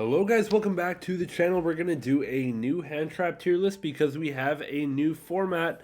Hello guys, welcome back to the channel. We're going to do a new hand trap tier list because we have a new format.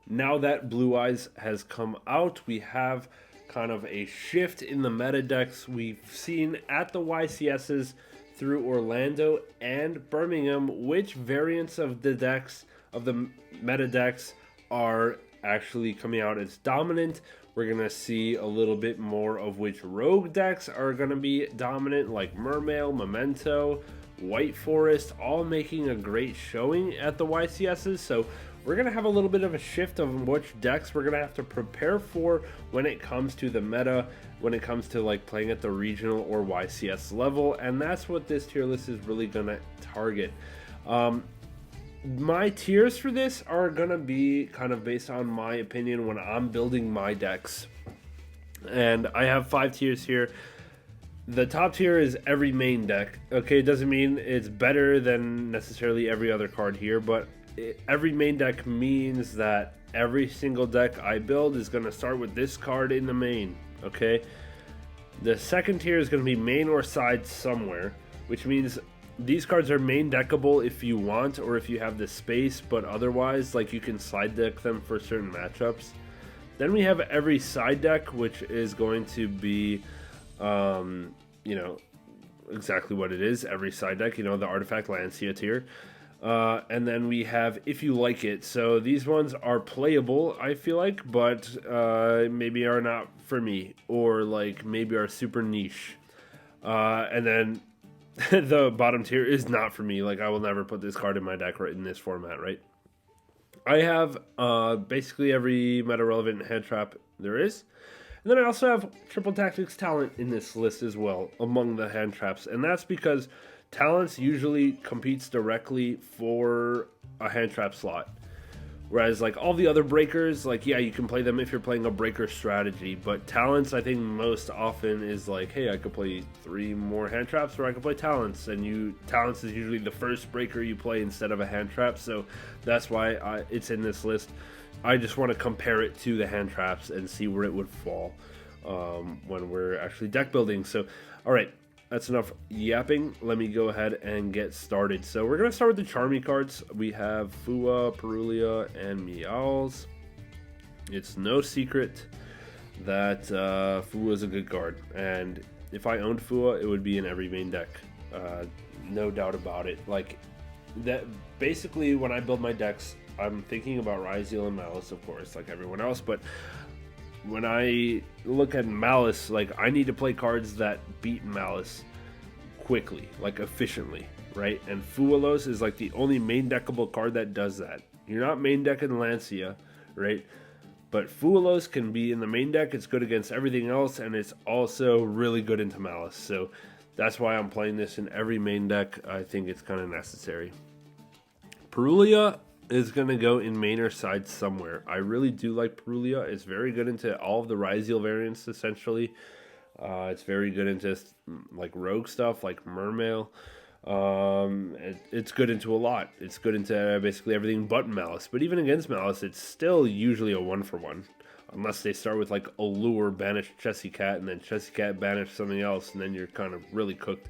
Now that Blue Eyes has come out, we have kind of a shift in the meta decks we've seen at the YCSs through Orlando and Birmingham. Which variants of the decks, of the meta decks, are actually coming out as dominant? We're going to see a little bit more of which rogue decks are going to be dominant, like Mermail, Memento, White Forest, all making a great showing at the YCSs. So we're going to have a little bit of a shift of which decks we're going to have to prepare for when it comes to the meta, when it comes to like playing at the regional or YCS level. And that's what this tier list is really going to target. My tiers for this are going to be kind of based on my opinion when I'm building my decks. And I have 5 tiers here. The top tier is every main deck. Okay, it doesn't mean it's better than necessarily every other card here, but every main deck means that every single deck I build is going to start with this card in the main. Okay, the second tier is going to be main or side somewhere, which means these cards are main deckable if you want or if you have the space, but otherwise, like, you can side deck them for certain matchups. Then we have every side deck, which is going to be, you know, exactly what it is. Every side deck, you know, the Artifact Lancia tier. And then we have if you like it. So these ones are playable, I feel like, but maybe are not for me, or like maybe are super niche. And then the bottom tier is not for me. Like, I will never put this card in my deck right in this format, right? I have basically every meta relevant hand trap there is. And then I also have Triple Tactics Talent in this list as well among the hand traps. And that's because Talents usually competes directly for a hand trap slot. Whereas, like, all the other breakers, like, yeah, you can play them if you're playing a breaker strategy. But Talents, I think, most often is like, hey, I could play 3 more hand traps, or I could play Talents. And Talents is usually the first breaker you play instead of a hand trap. So that's why it's in this list. I just want to compare it to the hand traps and see where it would fall when we're actually deck building. So, all right. That's enough yapping. Let me go ahead and get started. So we're going to start with the Charmy cards. We have Fua, Perulia, and Meowls. It's no secret that Fua is a good card. And if I owned Fua, it would be in every main deck. No doubt about it. Like, that. Basically, when I build my decks, I'm thinking about Ryzeal and Malice, of course, like everyone else. But when I look at Malice, like, I need to play cards that beat Malice quickly, like efficiently, right? And Fualos is like the only main deckable card that does that. You're not main decking Lancia, right? But Fualos can be in the main deck. It's good against everything else, and it's also really good into Malice. So that's why I'm playing this in every main deck. I think it's kind of necessary. Perulia is going to go in main or side somewhere. I really do like Perulia. It's very good into all of the Ryzeal variants, essentially. It's very good into like rogue stuff, like Mermail. It's good into a lot. It's good into basically everything but Malice. But even against Malice, it's still usually a 1-for-1. Unless they start with like Allure, banish Chessy Cat, and then Chessy Cat banish something else, and then you're kind of really cooked.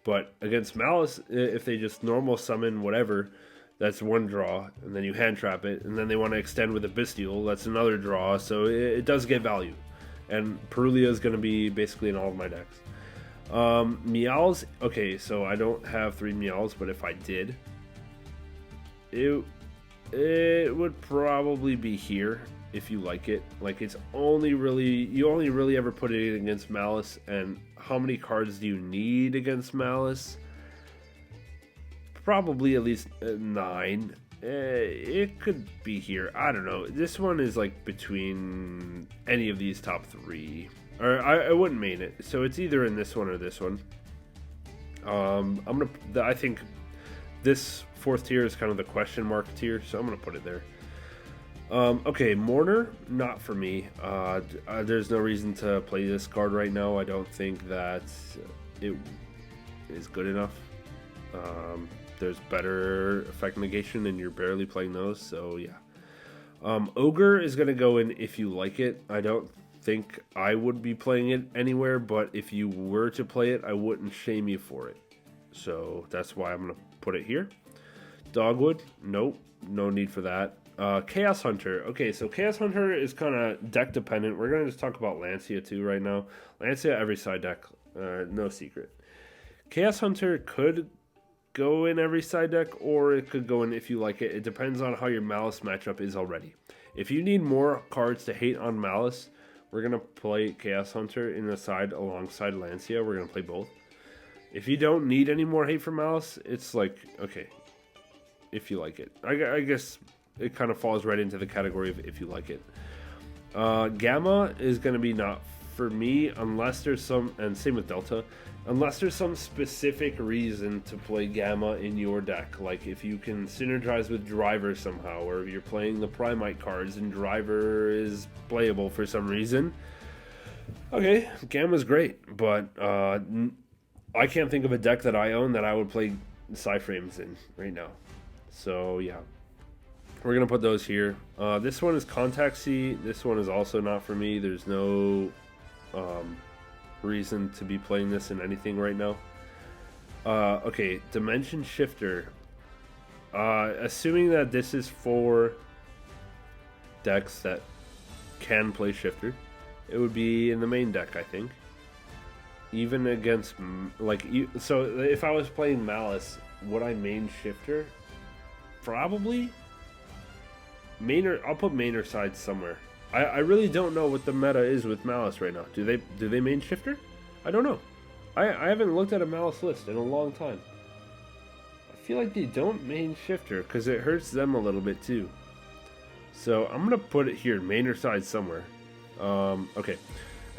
But against Malice, if they just normal summon whatever, that's one draw, and then you hand trap it, and then they want to extend with a Bystial, that's another draw, so it does get value. And Perulia is going to be basically in all of my decks. Meowls, okay, so I don't have 3 Meowls, but if I did, it would probably be here, if you like it. Like, it's only really, you only really ever put it against Malice, and how many cards do you need against Malice? Probably at least 9. It could be here. I don't know. This one is like between any of these top 3. Or I wouldn't main it. So it's either in this one or this one. I think this 4th tier is kind of the question mark tier, so I'm gonna put it there. Okay, Mourner, not for me. There's no reason to play this card right now. I don't think that it is good enough. There's better effect negation, and you're barely playing those, so yeah. Ogre is going to go in if you like it. I don't think I would be playing it anywhere, but if you were to play it, I wouldn't shame you for it. so that's why I'm gonna put it here. Dogwood, nope, no need for that. Chaos Hunter. Okay, so Chaos Hunter is kind of deck dependent. We're gonna just talk about Lancia too right now. Lancia every side deck, no secret. Chaos Hunter could go in every side deck, or it could go in if you like it. It depends on how your Malice matchup is already. If you need more cards to hate on Malice, we're going to play Chaos Hunter in the side alongside Lancia. We're going to play both. If you don't need any more hate for Malice, it's like, okay, if you like it. I guess it kind of falls right into the category of if you like it. Gamma is going to be not for me unless there's some, and same with Delta, unless there's some specific reason to play Gamma in your deck. Like if you can synergize with Driver somehow, or if you're playing the Primite cards and Driver is playable for some reason. Okay, Gamma's great, but I can't think of a deck that I own that I would play Psyframes in right now. So yeah, we're going to put those here. This one is Contact C. This one is also not for me. There's no reason to be playing this in anything right now. Okay, Dimension Shifter. Assuming that this is for decks that can play Shifter, it would be in the main deck, I think. Even against, like, so if I was playing Malice, would I main Shifter? Probably. Mainer, I'll put Mainer side somewhere. I really don't know what the meta is with Malice right now. Do they main Shifter? I don't know. I haven't looked at a Malice list in a long time. I feel like they don't main Shifter because it hurts them a little bit too. So I'm gonna put it here, Mainer side somewhere. Okay,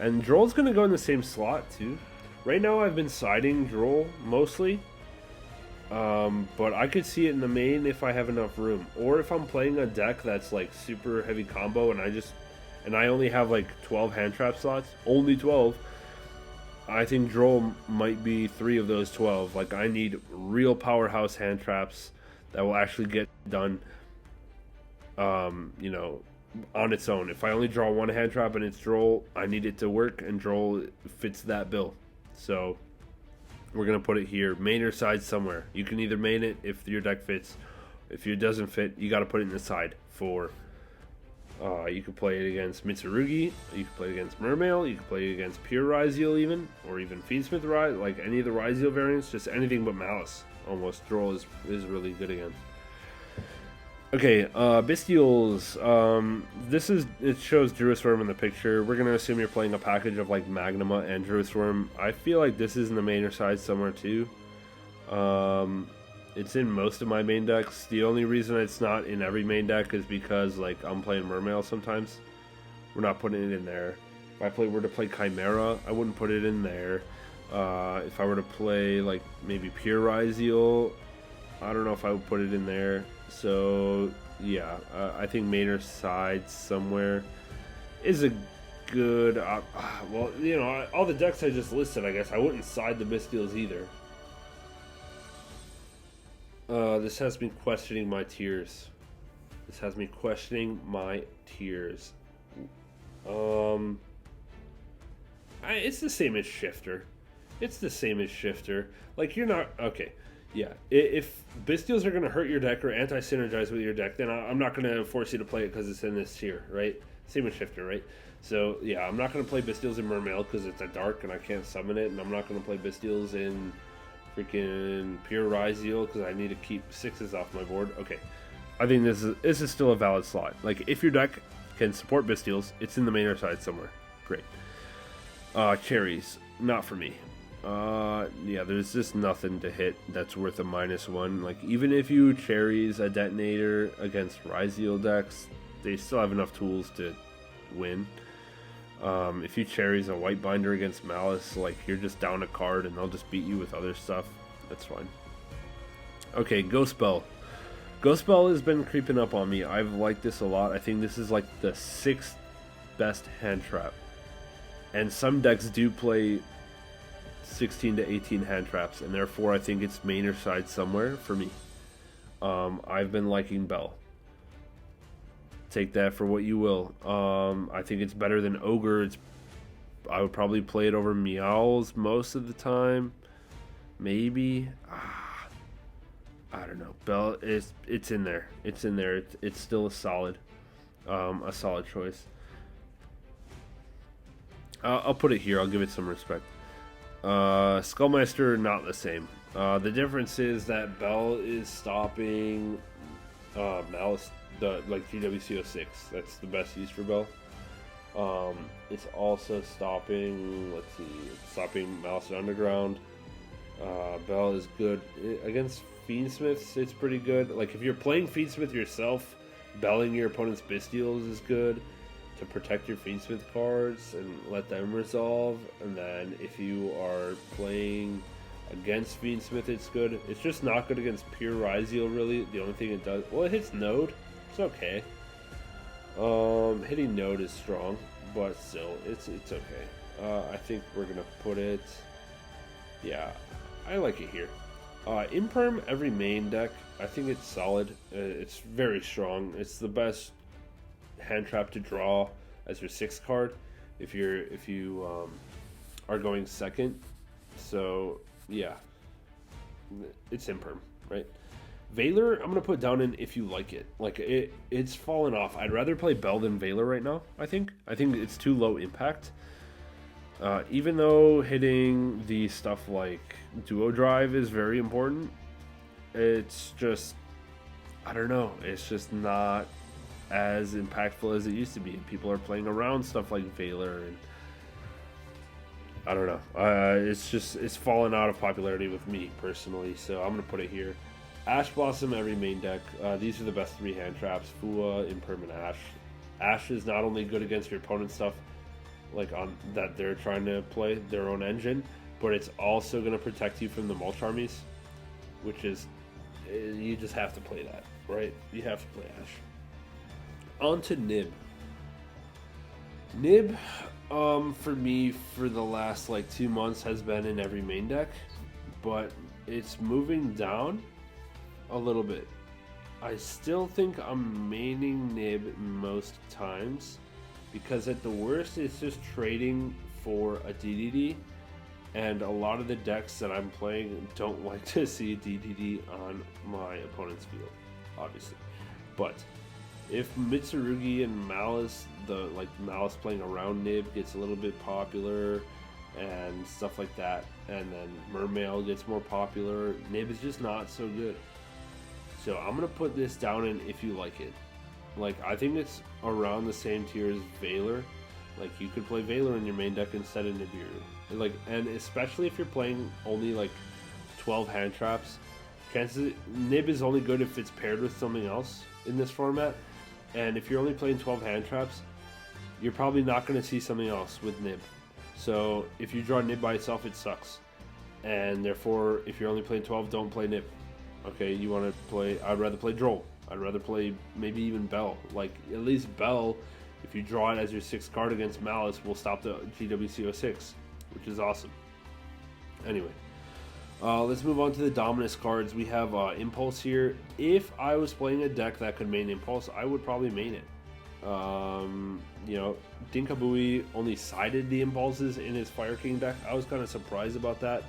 and Droll's gonna go in the same slot too. Right now I've been siding Droll mostly. But I could see it in the main if I have enough room, or if I'm playing a deck that's like super heavy combo and I only have like 12 hand trap slots, only 12. I think Droll might be 3 of those 12. Like I need real powerhouse hand traps that will actually get done, you know, on its own. If I only draw one hand trap and it's Droll, I need it to work, and Droll fits that bill. So we're going to put it here, mainer side somewhere. You can either main it if your deck fits. If it doesn't fit, you got to put it in the side for, you can play it against Mitsurugi, you can play it against Mermail, you can play it against Pure Ryzeal even, or even Fiendsmith Ryzeal, like any of the Ryzeal variants, just anything but Malice. Almost Droll is really good against. Okay, Bystials. It shows Druisworm in the picture. We're gonna assume you're playing a package of like Magnuma and Druisworm. I feel like this is in the mainer side somewhere too. It's in most of my main decks. The only reason it's not in every main deck is because like I'm playing Mermail sometimes. We're not putting it in there. If I were to play Chimera, I wouldn't put it in there. If I were to play like maybe Pure Ryzeal, I don't know if I would put it in there. So yeah, I think mainer side somewhere is a good well, you know, all the decks I just listed, I guess I wouldn't side the Bystials either. This has me questioning my tiers. It's the same as Shifter. Like, you're not okay. Yeah, if Bystials are going to hurt your deck or anti-synergize with your deck, then I'm not going to force you to play it because it's in this tier, right? Same with Shifter, right? So, yeah, I'm not going to play Bystials in Mermail because it's a dark and I can't summon it, and I'm not going to play Bystials in freaking Pure Ryzeal because I need to keep 6s off my board. Okay, I think this is still a valid slot. Like, if your deck can support Bystials, it's in the mainer side somewhere. Great. Cherries, not for me. Yeah, there's just nothing to hit that's worth a -1. Like, even if you cherries a detonator against Ryzeal decks, they still have enough tools to win. If you cherries a white binder against Malice, like, you're just down a card and they'll just beat you with other stuff. That's fine. Okay, Ghost Bell. Ghost Bell has been creeping up on me. I've liked this a lot. I think this is like the 6th best hand trap. And some decks do play 16 to 18 hand traps, and therefore I think it's mainer side somewhere for me. I've been liking Bell. Take that for what you will. I think it's better than Ogre. I would probably play it over Meowls most of the time. maybe. I don't know. Bell is it's in there. It's in there. It's still a solid choice. I'll put it here. I'll give it some respect. Skullmaster, not the same. The difference is that Bell is stopping Malice, the GWC06. That's the best use for Bell. It's also stopping. Let's see, stopping Malice Underground. Bell is good against Fiendsmiths. It's pretty good. Like if you're playing Fiendsmith yourself, belling your opponent's Bystials is good to protect your Fiendsmith cards and let them resolve. And then if you are playing against Fiendsmith, it's good. It's just not good against pure Ryziel, really. The only thing it does, well, it hits Node. It's okay. Hitting Node is strong, but still, it's okay. I think we're gonna put it. Yeah, I like it here. Imperm every main deck. I think it's solid. It's very strong. It's the best hand trap to draw as your 6th card if you are going second. So yeah, it's Imperm, right? Valor, I'm gonna put down in if you like it. Like it's fallen off. I'd rather play Bell than Valor right now. I think it's too low impact. Even though hitting the stuff like Duo Drive is very important, it's just, I don't know, it's just not as impactful as it used to be. People are playing around stuff like Valor, and I don't know. It's fallen out of popularity with me personally, so I'm gonna put it here. Ash Blossom every main deck. These are the best 3 hand traps: Fua, Imperm, and Ash. Ash is not only good against your opponent's stuff, like on that they're trying to play their own engine, but it's also going to protect you from the mulch armies, which is, you just have to play that, right? You have to play Ash. On to Nib. Nib, for me, for the last like 2 months has been in every main deck, but it's moving down a little bit. I still think I'm maining Nib most times, because at the worst it's just trading for a DDD, and a lot of the decks that I'm playing don't like to see DDD on my opponent's field, obviously. But if Mitsurugi and Malice, Malice playing around Nib gets a little bit popular and stuff like that, and then Mermail gets more popular, Nib is just not so good. So I'm gonna put this down in if you like it. Like, I think it's around the same tier as Valor. Like, you could play Valor in your main deck instead of Nibiru. Like, and especially if you're playing only like 12 hand traps, chances Nib is only good if it's paired with something else in this format. And if you're only playing 12 hand traps, you're probably not going to see something else with Nib. So if you draw Nib by itself, it sucks. And therefore, if you're only playing 12, don't play Nib. Okay, you want to play, I'd rather play Droll. I'd rather play maybe even Bell. Like, at least Bell, if you draw it as your 6th card against Malice, will stop the GWC06, which is awesome. Anyway, let's move on to the Dominus cards. We have Impulse here. If I was playing a deck that could main Impulse, I would probably main it. You know, Dinkabui only sided the Impulses in his Fire King deck. I was kind of surprised about that.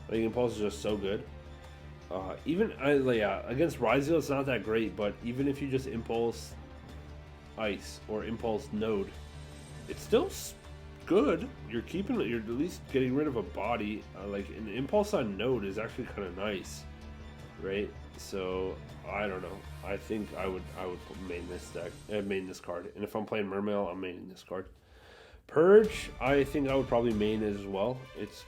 I think Impulse is just so good. Against Ryziel it's not that great, but even if you just Impulse Ice or Impulse Node, it's still good. You're keeping it, you're at least getting rid of a body. Like an Impulse on Node is actually kind of nice, right? So I don't know. I think I would main this deck, main this card. And if I'm playing Mermail, I'm maining this card. Purge, I think I would probably main it as well. It's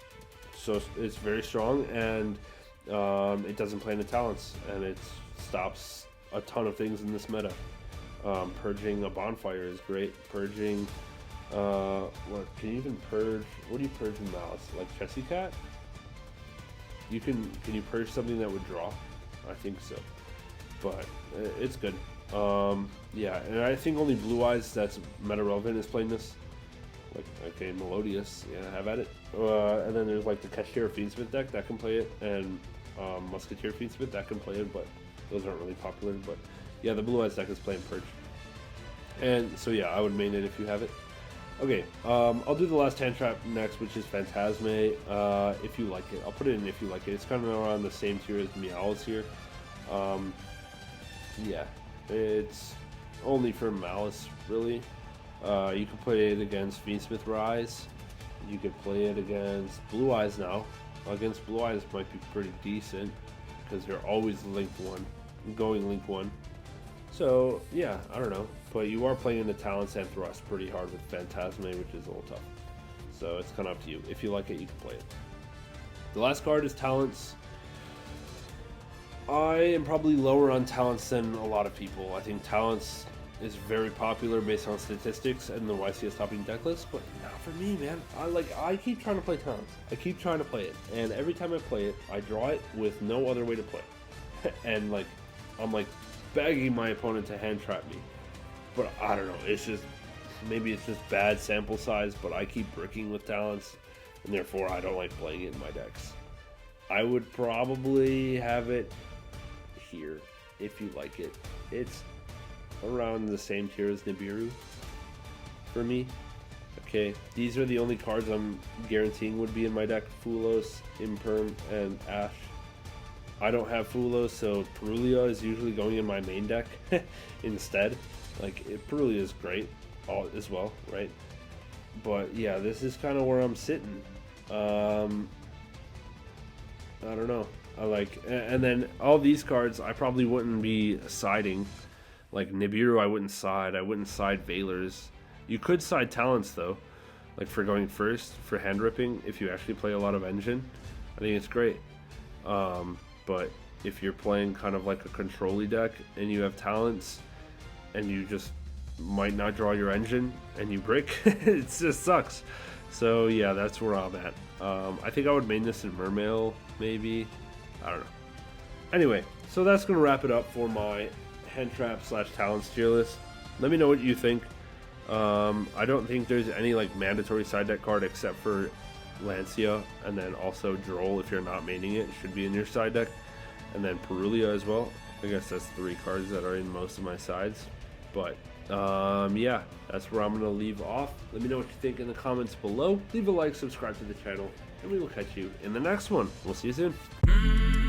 very strong, and it doesn't play into talents, and it stops a ton of things in this meta. Purging a bonfire is great. Purging, what can you even purge? What do you purge in Malice? Like Chessy Cat? Can you purge something that would draw? I think so, but it's good. Yeah, and I think only Blue Eyes that's meta relevant is playing this. Like, okay, Melodious, yeah, have at it. And then there's like the Cashier Fiendsmith deck that can play it, and Musketeer Fiendsmith that can play it, but those aren't really popular. But yeah, the Blue Eyes deck is playing Purge. And so yeah, I would main it if you have it. Okay, I'll do the last hand trap next, which is Phantasme. If you like it, I'll put it in if you like it. It's kind of around the same tier as Malice here. Yeah, it's only for Malice, really. You can play it against Fiendsmith Rise. You could play it against Blue Eyes now. Against Blue Eyes might be pretty decent because they're always linked one, going link one. So yeah, I don't know, but you are playing the Talents and Thrust pretty hard with Phantasme, which is a little tough. So it's kind of up to you. If you like it, you can play it. The last card is Talents. I am probably lower on Talents than a lot of people. I think Talents is very popular based on statistics and the YCS topping deck list, but not for me, man. I keep trying to play Talents. I keep trying to play it, and every time I play it, I draw it with no other way to play. And I'm begging my opponent to hand trap me. But I don't know, maybe it's just bad sample size, but I keep bricking with Talents, and therefore I don't like playing it in my decks. I would probably have it here if you like it. It's around the same tier as Nibiru for me. Okay, these are the only cards I'm guaranteeing would be in my deck: Fulos, Imperm, and Ash. I don't have Fulos, so Purulia is usually going in my main deck instead. Purulia is great as well, right? But yeah, this is kind of where I'm sitting. I don't know. And then all these cards I probably wouldn't be siding. Like Nibiru, I wouldn't side. I wouldn't side Veilers. You could side Talents though, like for going first for hand ripping. If you actually play a lot of Engine, I think it's great. But if you're playing kind of like a control-y deck and you have Talents and you just might not draw your Engine and you break, it just sucks. So yeah, that's where I'm at. I think I would main this in Mermail, maybe. I don't know. Anyway, so that's going to wrap it up for my Handtrap/Talents tier list. Let me know what you think. I don't think there's any mandatory side deck card except for Lancia, and then also Droll, if you're not maining it, should be in your side deck, and then Purulia as well. I guess that's 3 cards that are in most of my sides. But yeah, that's where I'm gonna leave off. Let me know what you think in the comments below. Leave a like, subscribe to the channel, and we will catch you in the next one. We'll see you soon.